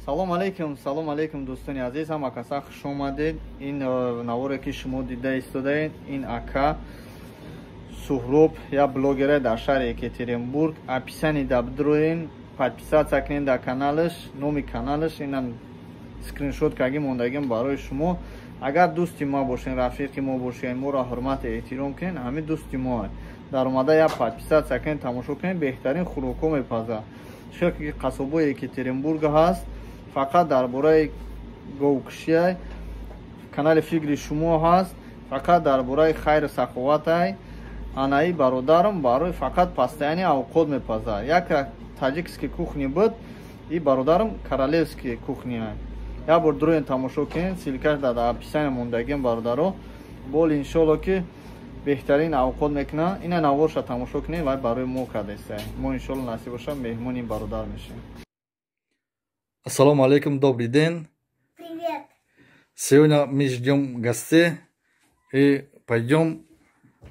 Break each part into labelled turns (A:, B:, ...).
A: салом алейкум дӯстони азиз, ҳама каса хуш омадед. Ин наворе ки шумо дида истодаед, ин ака Суҳроб я блогера дар шаҳри Екатеринбург. Описание дабдроин, подписаться кунед дар каналаш, номи каналаш инам скриншот карги мондагим барои шумо. Агар дӯсти мо бошен, рафиқи мо бошен, моро ҳурмат эҳтиром кунед, ҳамин дӯсти мо дар омада я подписация кунед, тамошо кунед, беҳтарин хӯрокҳо мепазад. Ширки қасобои Екатеринбург ҳаст. Фақат дар бораи говкушия канали фикри шумо ҳаст. Фақат дар бораи хайру саховатай анаи бародарам барои фақат постоянни авқот мепазад. Як таҷикский кухни буд, и бародарам королевский кухни. Я бор дроен тамошо кунед, силкаш дар описание мондагим бародаро. Бол иншоалло ки беҳтарин авқот мекунад. Ина наворша тамошо кунед, вай барои мо кардестай. Мо иншоалло насиб боша меҳмони бародар мешем.
B: Ассаламу алейкум, добрый день.
C: Привет.
B: Сегодня мы ждем гостей и пойдем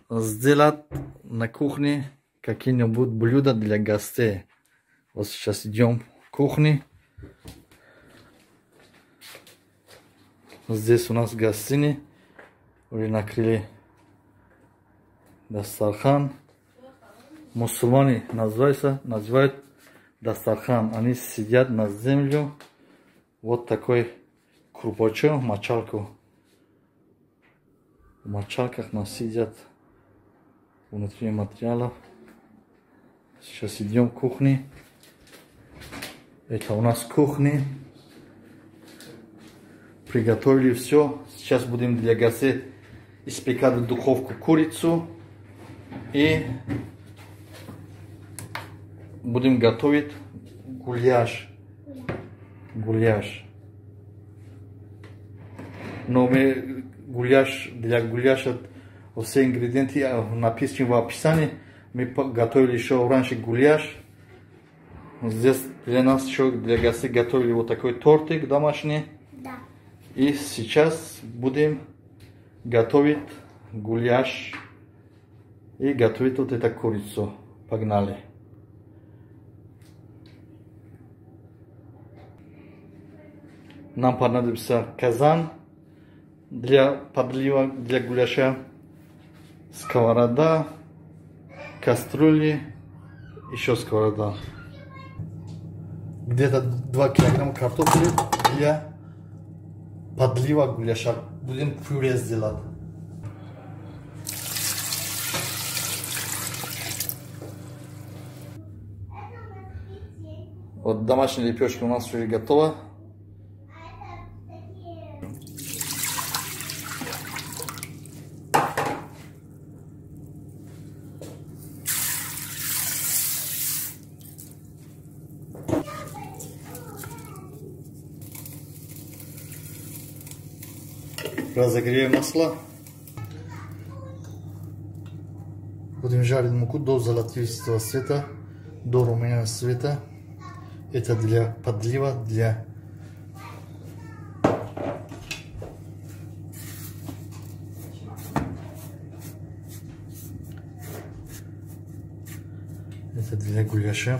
B: сделать на кухне какие-нибудь блюда для гостей. Вот сейчас идем в кухню. Здесь у нас гостиная. Уже накрыли дастархан. Мусульмане называют дастархан. Они сидят на землю. Вот такой крупочок, мочалку. В мочалках нас сидят внутри материалов. Сейчас идем в кухню. Это у нас кухня. Приготовили все. Сейчас будем для гостей испекать в духовку курицу. И будем готовить гуляш. Но мы для гуляша все ингредиенты написаны в описании. Мы готовили еще раньше гуляш. Здесь для нас еще для гостей готовили вот такой тортик домашний.
C: Да.
B: И сейчас будем готовить гуляш и готовить вот эту курицу. Погнали. Нам понадобится казан для подлива, для гуляша, сковорода, кастрюли, еще сковорода. Где-то 2 килограмма картофеля для подлива гуляша. Будем пюре сделать. Вот домашняя лепешка у нас уже готова. Разогреем масло. Будем жарить муку до золотистого цвета, до румяного цвета. Это для подлива, это для гуляша.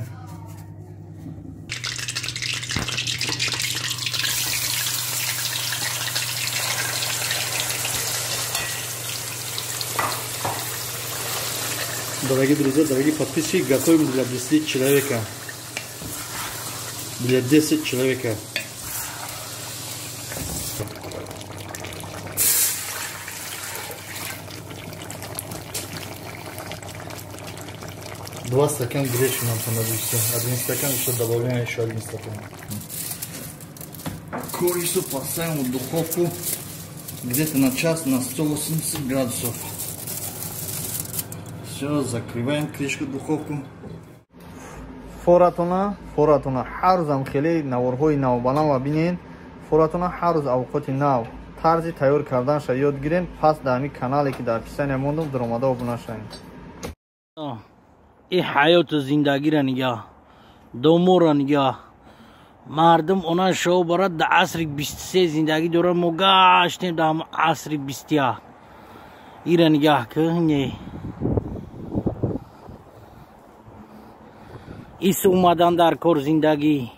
B: Дорогие друзья, дорогие подписчики, готовим для 10 человек. Для 10 человек. Два стакана гречки нам понадобится. 1 стакан, еще добавляем еще 1 стакан. Курицу поставим в духовку где-то на час на 180 градусов. Все, закрываем крышку духовку.
A: Форатуна ҳар рӯзам хеле наворҳои навбанава бинед. Форатуна ҳар рӯз авқоти нав, тарзи тайёр карданша ёд гирен. Пас дар ҳамин канале ки дар описание мондам даромада обуна шавед.
D: این حیات و زندگی را نگاه دومو را نگاه مردم اونا شو برد در عصر 23 زندگی داره ما گشتیم در عصر 20 این را نگاه که ایس اومدن در کار زندگی